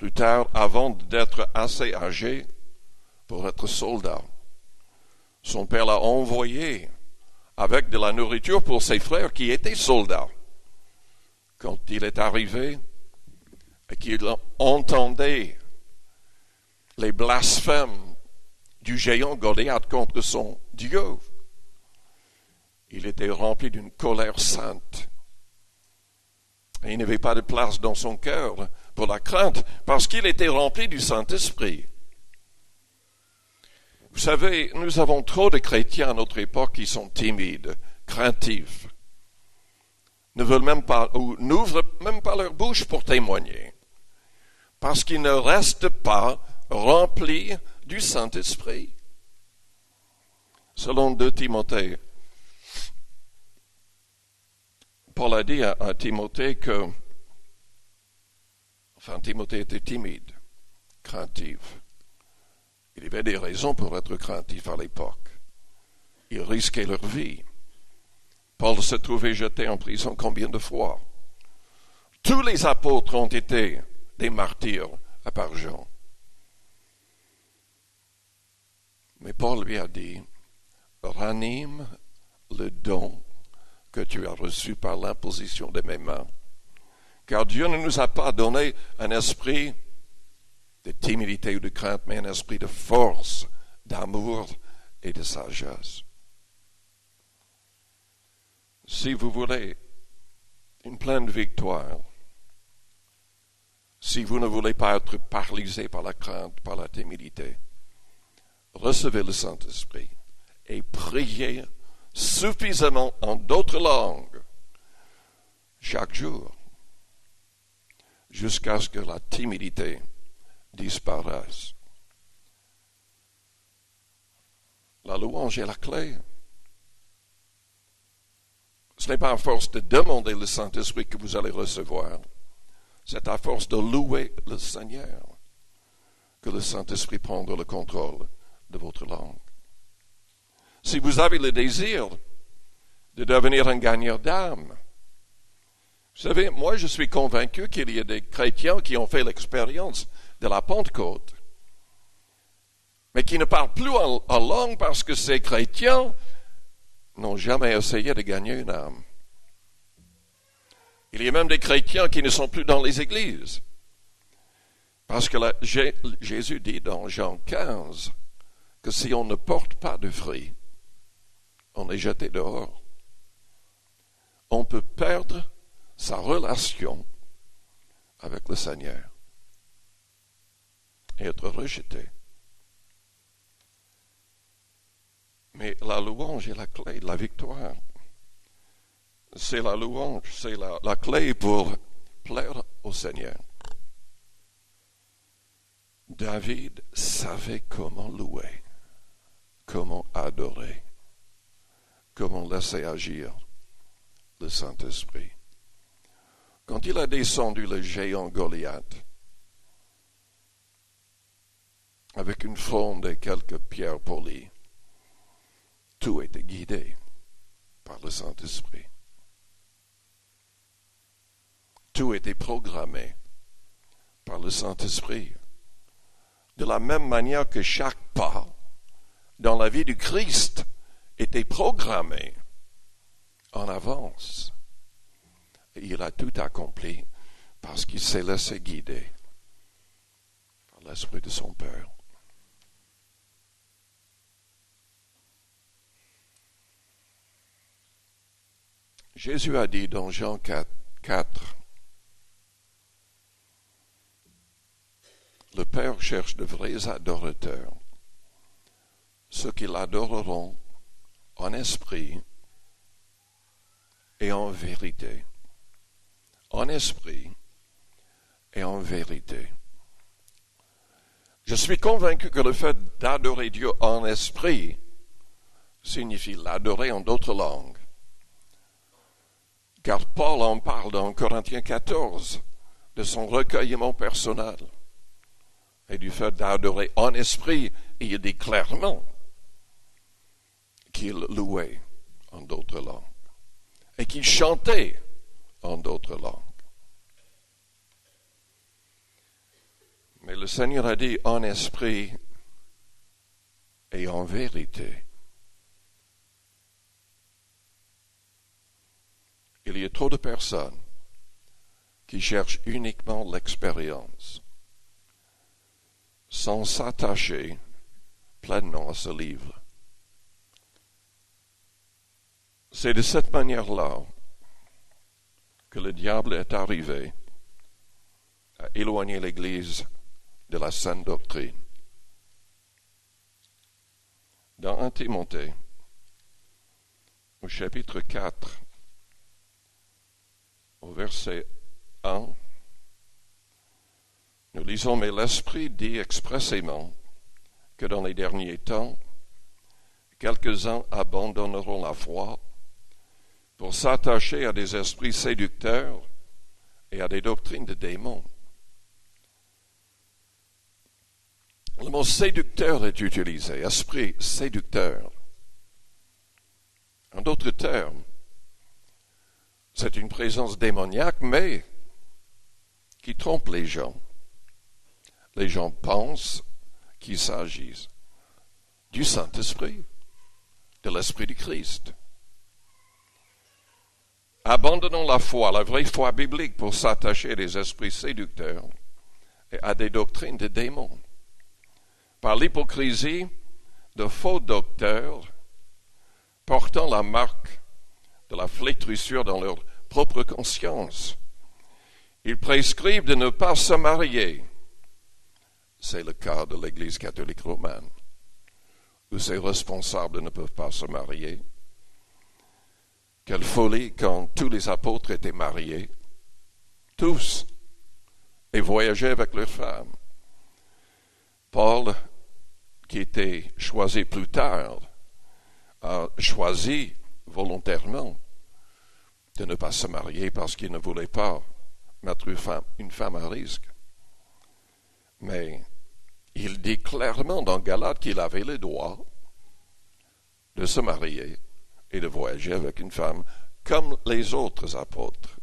Plus tard, avant d'être assez âgé pour être soldat, son père l'a envoyé avec de la nourriture pour ses frères qui étaient soldats. Quand il est arrivé et qu'il entendait les blasphèmes du géant Goliath contre son Dieu, il était rempli d'une colère sainte. Et il n'avait pas de place dans son cœur pour la crainte, parce qu'il était rempli du Saint-Esprit. Vous savez, nous avons trop de chrétiens à notre époque qui sont timides, craintifs, ne veulent même pas, ou n'ouvrent même pas leur bouche pour témoigner, parce qu'ils ne restent pas remplis du Saint-Esprit. Selon 2 Timothée, Paul a dit à Timothée que, Timothée était timide, craintif. Il y avait des raisons pour être craintif à l'époque. Ils risquaient leur vie. Paul se trouvait jeté en prison combien de fois? Tous les apôtres ont été des martyrs, à part Jean. Mais Paul lui a dit, ranime le don que tu as reçu par l'imposition de mes mains. Car Dieu ne nous a pas donné un esprit de timidité ou de crainte, mais un esprit de force, d'amour et de sagesse. Si vous voulez une pleine victoire, si vous ne voulez pas être paralysé par la crainte, par la timidité, recevez le Saint-Esprit et priez suffisamment en d'autres langues chaque jour jusqu'à ce que la timidité disparaisse. La louange est la clé. Ce n'est pas à force de demander le Saint-Esprit que vous allez recevoir. C'est à force de louer le Seigneur que le Saint-Esprit prendra le contrôle de votre langue. Si vous avez le désir de devenir un gagneur d'âme, vous savez, moi je suis convaincu qu'il y a des chrétiens qui ont fait l'expérience de la Pentecôte, mais qui ne parlent plus en langue parce que ces chrétiens n'ont jamais essayé de gagner une âme. Il y a même des chrétiens qui ne sont plus dans les églises. Parce que Jésus dit dans Jean 15 que si on ne porte pas de fruits, on est jeté dehors. On peut perdre sa relation avec le Seigneur et être rejeté. Mais la louange est la clé de la victoire. C'est la louange, c'est la clé pour plaire au Seigneur. David savait comment louer, comment adorer, comment laisser agir le Saint-Esprit. Quand il a descendu le géant Goliath, avec une fronde et quelques pierres polies, tout était guidé par le Saint-Esprit. Tout était programmé par le Saint-Esprit. De la même manière que chaque pas dans la vie du Christ était programmé en avance. Et il a tout accompli parce qu'il s'est laissé guider par l'Esprit de son Père. Jésus a dit dans Jean 4, le Père cherche de vrais adorateurs, ceux qui l'adoreront en esprit et en vérité. En esprit et en vérité. Je suis convaincu que le fait d'adorer Dieu en esprit signifie l'adorer en d'autres langues. Car Paul en parle dans Corinthiens 14 de son recueillement personnel et du fait d'adorer en esprit. Et il dit clairement qu'il louait en d'autres langues et qu'il chantait. En d'autres langues. le Seigneur a dit en esprit et en vérité. Il y a trop de personnes qui cherchent uniquement l'expérience, sans s'attacher pleinement à ce livre. C'est de cette manière-là que le diable est arrivé à éloigner l'Église de la saine doctrine. Dans 1 Timothée, au chapitre 4, au verset 1, nous lisons « Mais l'Esprit dit expressément que dans les derniers temps, quelques-uns abandonneront la foi pour s'attacher à des esprits séducteurs et à des doctrines de démons. » Le mot séducteur est utilisé, esprit séducteur. En d'autres termes, c'est une présence démoniaque, mais qui trompe les gens. Les gens pensent qu'il s'agit du Saint-Esprit, de l'Esprit du Christ. Abandonnons la foi, la vraie foi biblique, pour s'attacher à des esprits séducteurs et à des doctrines de démons. Par l'hypocrisie de faux docteurs portant la marque de la flétrissure dans leur propre conscience. Ils prescrivent de ne pas se marier. C'est le cas de l'Église catholique romaine, où ses responsables ne peuvent pas se marier. Quelle folie quand tous les apôtres étaient mariés, tous, et voyageaient avec leurs femmes. Paul, qui était choisi plus tard, a choisi volontairement de ne pas se marier parce qu'il ne voulait pas mettre une femme à risque. Mais il dit clairement dans Galates qu'il avait le droit de se marier et de voyager avec une femme comme les autres apôtres.